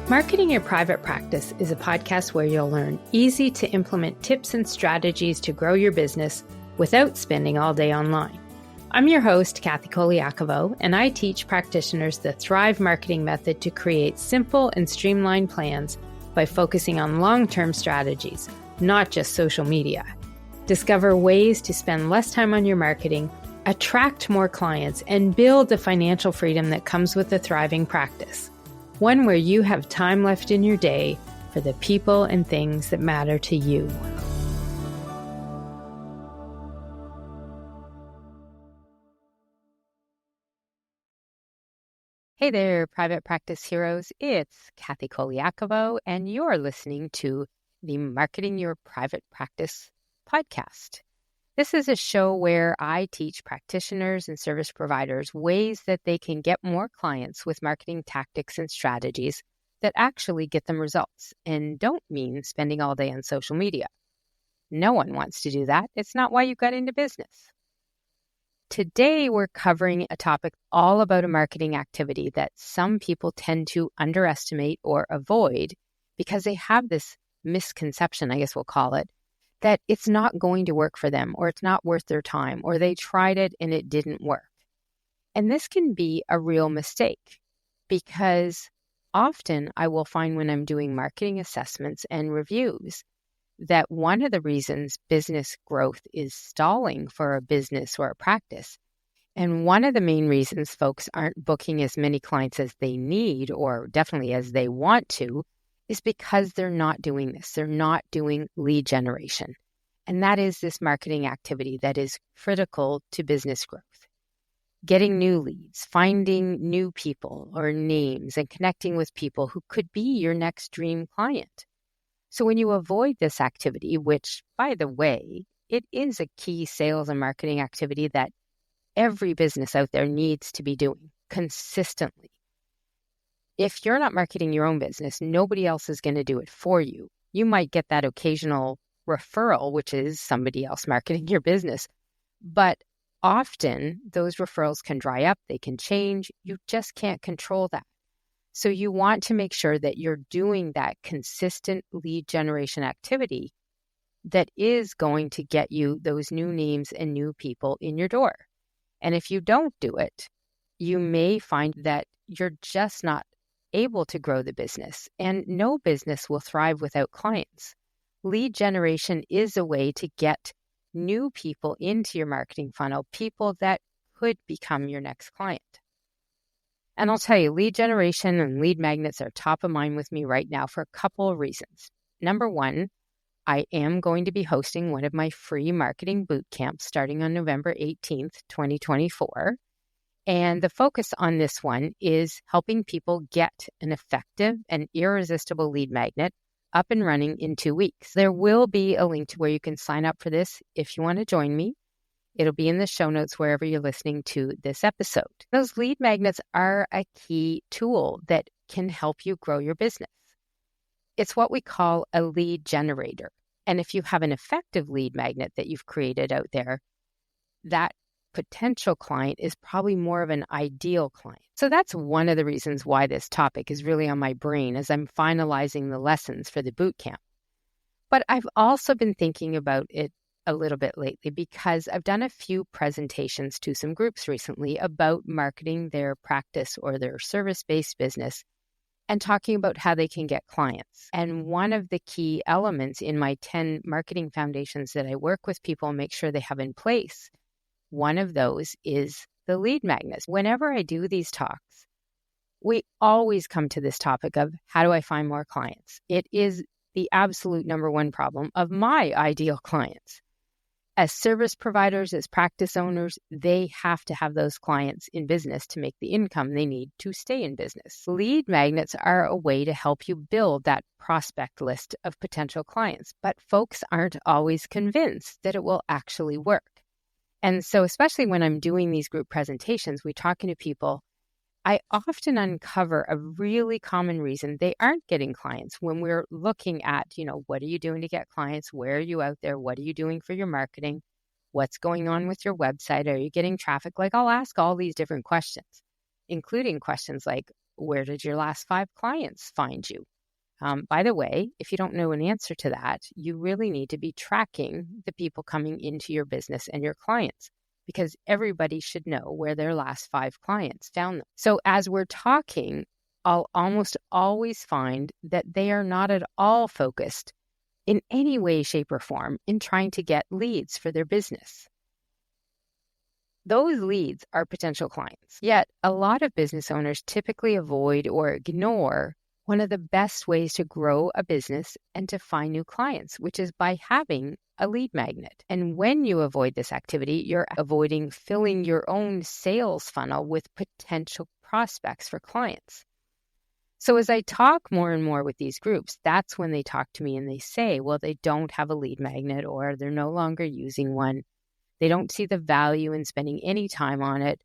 Marketing Your Private Practice is a podcast where you'll learn easy to implement tips and strategies to grow your business without spending all day online. I'm your host, Colaiacovo, and I teach practitioners the Thrive marketing method to create simple and streamlined plans by focusing on long-term strategies, not just social media. Discover ways to spend less time on your marketing, attract more clients, and build the financial freedom that comes with a thriving practice. One where you have time left in your day for the people and things that matter to you. Hey there, private practice heroes. It's Kathy Colaiacovo, and you're listening to the Marketing Your Private Practice podcast. This is a show where I teach practitioners and service providers ways that they can get more clients with marketing tactics and strategies that actually get them results and don't mean spending all day on social media. No one wants to do that. It's not why you got into business. Today, we're covering a topic all about a marketing activity that some people tend to underestimate or avoid because they have this misconception, I guess we'll call it, that it's not going to work for them, or it's not worth their time, or they tried it and it didn't work. And this can be a real mistake because often I will find when I'm doing marketing assessments and reviews that one of the reasons business growth is stalling for a business or a practice, and one of the main reasons folks aren't booking as many clients as they need, or definitely as they want to, is because they're not doing this. They're not doing lead generation. And that is this marketing activity that is critical to business growth. Getting new leads, finding new people or names, and connecting with people who could be your next dream client. So when you avoid this activity, which, by the way, it is a key sales and marketing activity that every business out there needs to be doing consistently. If you're not marketing your own business, nobody else is going to do it for you. You might get that occasional referral, which is somebody else marketing your business. But often those referrals can dry up, they can change. You just can't control that. So you want to make sure that you're doing that consistent lead generation activity that is going to get you those new names and new people in your door. And if you don't do it, you may find that you're just not able to grow the business, and no business will thrive without clients. Lead generation is a way to get new people into your marketing funnel, people that could become your next client. And I'll tell you, lead generation and lead magnets are top of mind with me right now for a couple of reasons. Number one, I am going to be hosting one of my free marketing boot camps starting on November 18th, 2024. And the focus on this one is helping people get an effective and irresistible lead magnet up and running in 2 weeks. There will be a link to where you can sign up for this if you want to join me. It'll be in the show notes wherever you're listening to this episode. Those lead magnets are a key tool that can help you grow your business. It's what we call a lead generator. And if you have an effective lead magnet that you've created out there, that potential client is probably more of an ideal client. So that's one of the reasons why this topic is really on my brain as I'm finalizing the lessons for the boot camp. But I've also been thinking about it a little bit lately because I've done a few presentations to some groups recently about marketing their practice or their service-based business and talking about how they can get clients. And one of the key elements in my 10 marketing foundations that I work with people and make sure they have in place, one of those is the lead magnets. Whenever I do these talks, we always come to this topic of how do I find more clients? It is the absolute number one problem of my ideal clients. As service providers, as practice owners, they have to have those clients in business to make the income they need to stay in business. Lead magnets are a way to help you build that prospect list of potential clients, but folks aren't always convinced that it will actually work. And so especially when I'm doing these group presentations, we're talking to people, I often uncover a really common reason they aren't getting clients when we're looking at, what are you doing to get clients? Where are you out there? What are you doing for your marketing? What's going on with your website? Are you getting traffic? I'll ask all these different questions, including questions like, where did your last 5 clients find you? By the way, if you don't know an answer to that, you really need to be tracking the people coming into your business and your clients, because everybody should know where their last 5 clients found them. So as we're talking, I'll almost always find that they are not at all focused in any way, shape, or form in trying to get leads for their business. Those leads are potential clients. Yet a lot of business owners typically avoid or ignore one of the best ways to grow a business and to find new clients, which is by having a lead magnet. And when you avoid this activity, you're avoiding filling your own sales funnel with potential prospects for clients. So as I talk more and more with these groups, that's when they talk to me and they say, well, they don't have a lead magnet, or they're no longer using one. They don't see the value in spending any time on it.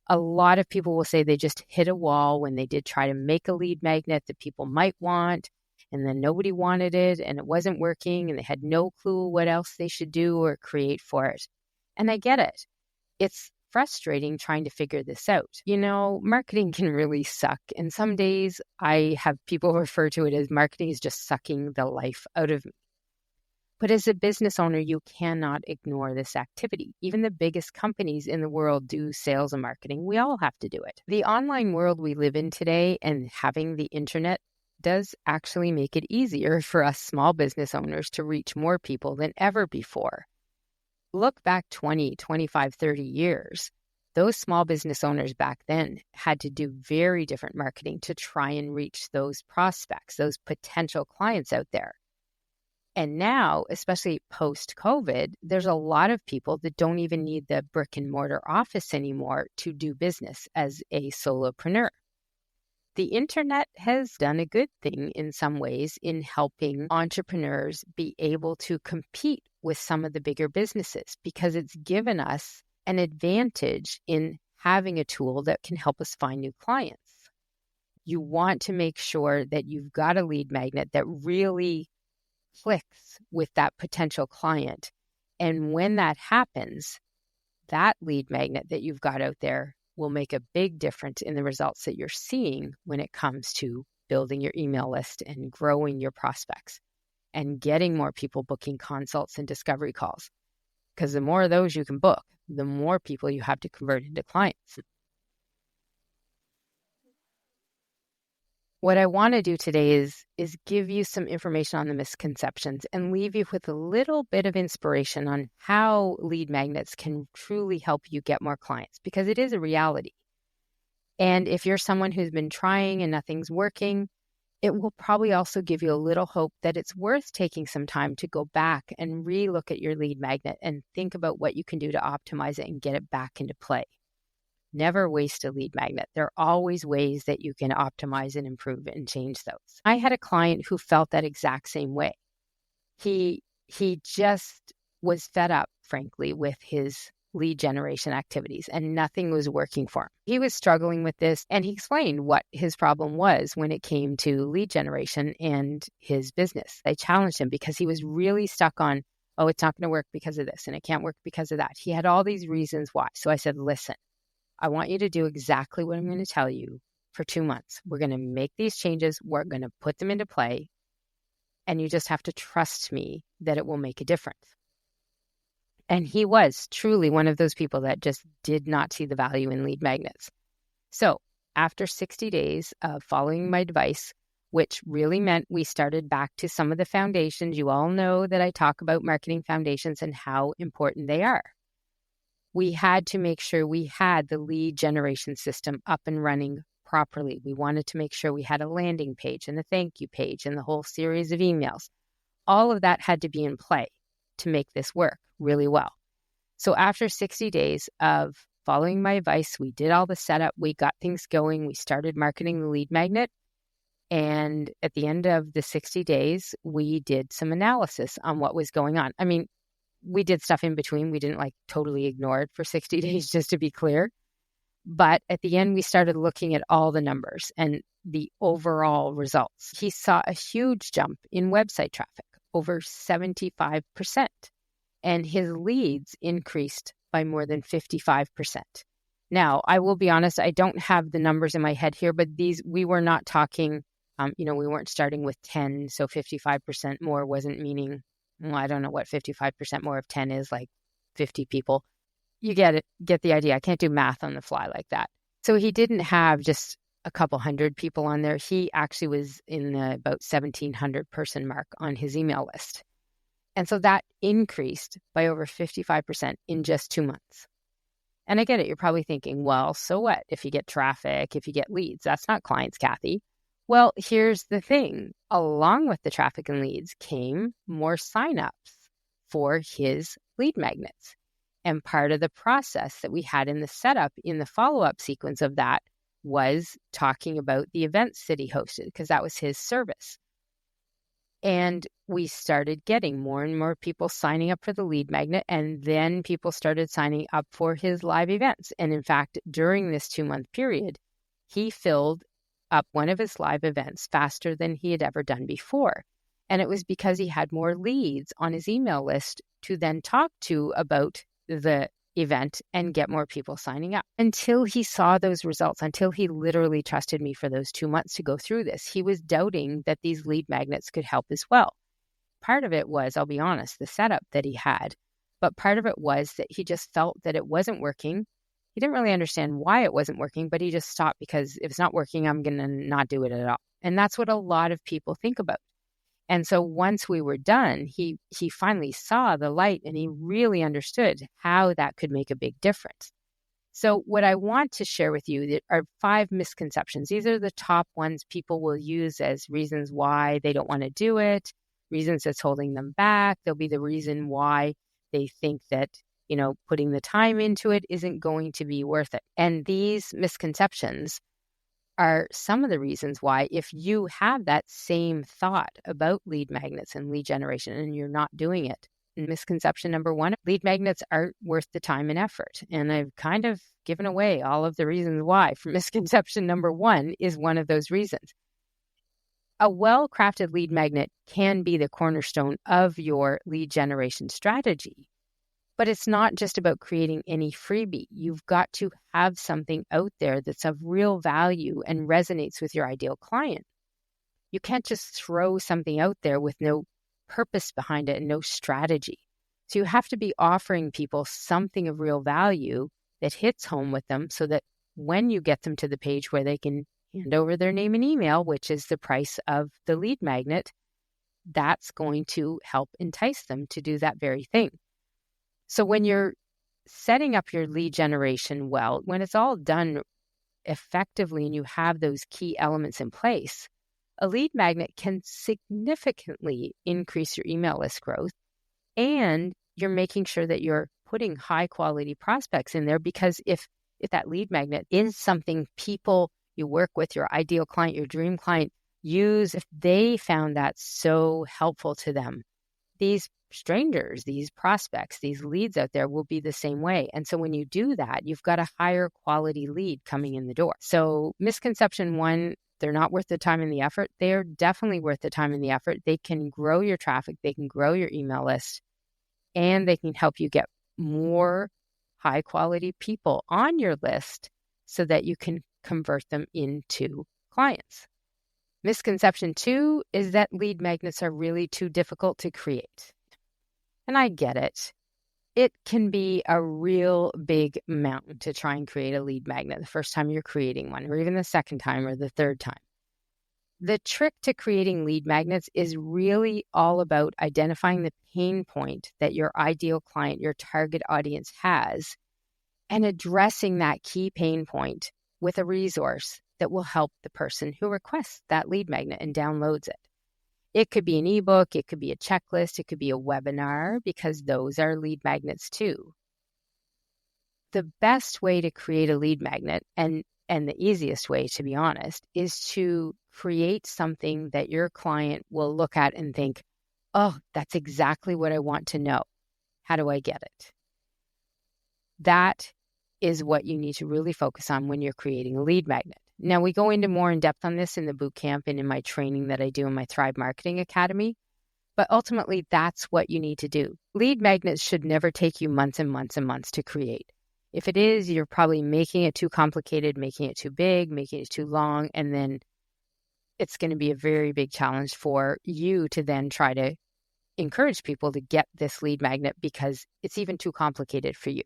A lot of people will say they just hit a wall when they did try to make a lead magnet that people might want, and then nobody wanted it and it wasn't working and they had no clue what else they should do or create for it. And I get it. It's frustrating trying to figure this out. You know, marketing can really suck. And some days I have people refer to it as marketing is just sucking the life out of me. But as a business owner, you cannot ignore this activity. Even the biggest companies in the world do sales and marketing. We all have to do it. The online world we live in today and having the internet does actually make it easier for us small business owners to reach more people than ever before. Look back 20, 25, 30 years. Those small business owners back then had to do very different marketing to try and reach those prospects, those potential clients out there. And now, especially post-COVID, there's a lot of people that don't even need the brick and mortar office anymore to do business as a solopreneur. The internet has done a good thing in some ways in helping entrepreneurs be able to compete with some of the bigger businesses, because it's given us an advantage in having a tool that can help us find new clients. You want to make sure that you've got a lead magnet that really clicks with that potential client. And when that happens, that lead magnet that you've got out there will make a big difference in the results that you're seeing when it comes to building your email list and growing your prospects and getting more people booking consults and discovery calls. Because the more of those you can book, the more people you have to convert into clients. What I want to do today is give you some information on the misconceptions and leave you with a little bit of inspiration on how lead magnets can truly help you get more clients, because it is a reality. And if you're someone who's been trying and nothing's working, it will probably also give you a little hope that it's worth taking some time to go back and re-look at your lead magnet and think about what you can do to optimize it and get it back into play. Never waste a lead magnet. There are always ways that you can optimize and improve and change those. I had a client who felt that exact same way. He just was fed up, frankly, with his lead generation activities, and nothing was working for him. He was struggling with this, and he explained what his problem was when it came to lead generation and his business. I challenged him because he was really stuck on, oh, it's not going to work because of this, and it can't work because of that. He had all these reasons why. So I said, listen, I want you to do exactly what I'm going to tell you for 2 months. We're going to make these changes. We're going to put them into play. And you just have to trust me that it will make a difference. And he was truly one of those people that just did not see the value in lead magnets. So after 60 days of following my advice, which really meant we started back to some of the foundations. You all know that I talk about marketing foundations and how important they are. We had to make sure we had the lead generation system up and running properly. We wanted to make sure we had a landing page and a thank you page and the whole series of emails. All of that had to be in play to make this work really well. So after 60 days of following my advice, we did all the setup, we got things going, we started marketing the lead magnet. And at the end of the 60 days, we did some analysis on what was going on. I mean, we did stuff in between. We didn't totally ignore it for 60 days, just to be clear. But at the end, we started looking at all the numbers and the overall results. He saw a huge jump in website traffic, over 75%. And his leads increased by more than 55%. Now, I will be honest, I don't have the numbers in my head here, but we were not talking, we weren't starting with 10. So 55% more wasn't meaning, well, I don't know what 55% more of 10 is, like 50 people. You get the idea. I can't do math on the fly like that. So he didn't have just a couple hundred people on there. He actually was in the about 1,700 person mark on his email list. And so that increased by over 55% in just 2 months. And I get it. You're probably thinking, well, so what? If you get traffic, if you get leads, that's not clients, Kathy. Well, here's the thing. Along with the traffic and leads came more signups for his lead magnets. And part of the process that we had in the setup, in the follow-up sequence of that, was talking about the events that he hosted, because that was his service. And we started getting more and more people signing up for the lead magnet, and then people started signing up for his live events. And in fact, during this 2-month period, he filled up one of his live events faster than he had ever done before. And it was because he had more leads on his email list to then talk to about the event and get more people signing up. Until he saw those results, until he literally trusted me for those 2 months to go through this, he was doubting that these lead magnets could help as well. Part of it was, I'll be honest, the setup that he had, but part of it was that he just felt that it wasn't working. He didn't really understand why it wasn't working, but he just stopped because if it's not working, I'm going to not do it at all. And that's what a lot of people think about. And so once we were done, he finally saw the light and he really understood how that could make a big difference. So what I want to share with you are 5 misconceptions. These are the top ones people will use as reasons why they don't want to do it, reasons that's holding them back. They'll be the reason why they think that, putting the time into it isn't going to be worth it. And these misconceptions are some of the reasons why, if you have that same thought about lead magnets and lead generation and you're not doing it. Misconception number 1, lead magnets aren't worth the time and effort. And I've kind of given away all of the reasons why. For misconception number 1 is one of those reasons. A well-crafted lead magnet can be the cornerstone of your lead generation strategy. But it's not just about creating any freebie. You've got to have something out there that's of real value and resonates with your ideal client. You can't just throw something out there with no purpose behind it and no strategy. So you have to be offering people something of real value that hits home with them so that when you get them to the page where they can hand over their name and email, which is the price of the lead magnet, that's going to help entice them to do that very thing. So when you're setting up your lead generation well, when it's all done effectively and you have those key elements in place, a lead magnet can significantly increase your email list growth, and you're making sure that you're putting high quality prospects in there, because if that lead magnet is something people you work with, your ideal client, your dream client, use, if they found that so helpful to them, these strangers, these prospects, these leads out there will be the same way. And so when you do that, you've got a higher quality lead coming in the door. So misconception 1, they're not worth the time and the effort. They're definitely worth the time and the effort. They can grow your traffic, they can grow your email list, and they can help you get more high quality people on your list so that you can convert them into clients. Misconception 2 is that lead magnets are really too difficult to create. And I get it. It can be a real big mountain to try and create a lead magnet the first time you're creating one, or even the second time or the third time. The trick to creating lead magnets is really all about identifying the pain point that your ideal client, your target audience has, and addressing that key pain point with a resource that will help the person who requests that lead magnet and downloads it. It could be an ebook, it could be a checklist, it could be a webinar, because those are lead magnets too. The best way to create a lead magnet, and the easiest way, to be honest, is to create something that your client will look at and think, oh, that's exactly what I want to know. How do I get it? That is what you need to really focus on when you're creating a lead magnet. Now, we go into more in depth on this in the bootcamp and in my training that I do in my Thrive Marketing Academy. But ultimately, that's what you need to do. Lead magnets should never take you months and months and months to create. If it is, you're probably making it too complicated, making it too big, making it too long, and then it's going to be a very big challenge for you to then try to encourage people to get this lead magnet because it's even too complicated for you.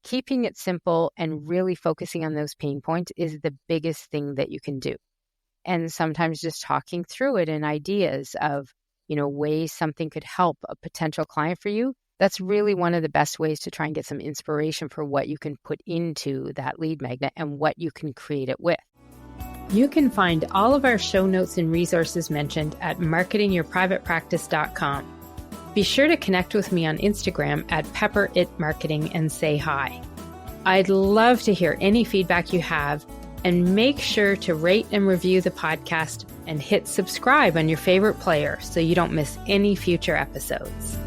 Keeping it simple and really focusing on those pain points is the biggest thing that you can do. And sometimes just talking through it and ideas of, ways something could help a potential client for you. That's really one of the best ways to try and get some inspiration for what you can put into that lead magnet and what you can create it with. You can find all of our show notes and resources mentioned at marketingyourprivatepractice.com. Be sure to connect with me on Instagram at pepperitmarketing and say hi. I'd love to hear any feedback you have, and make sure to rate and review the podcast and hit subscribe on your favorite player so you don't miss any future episodes.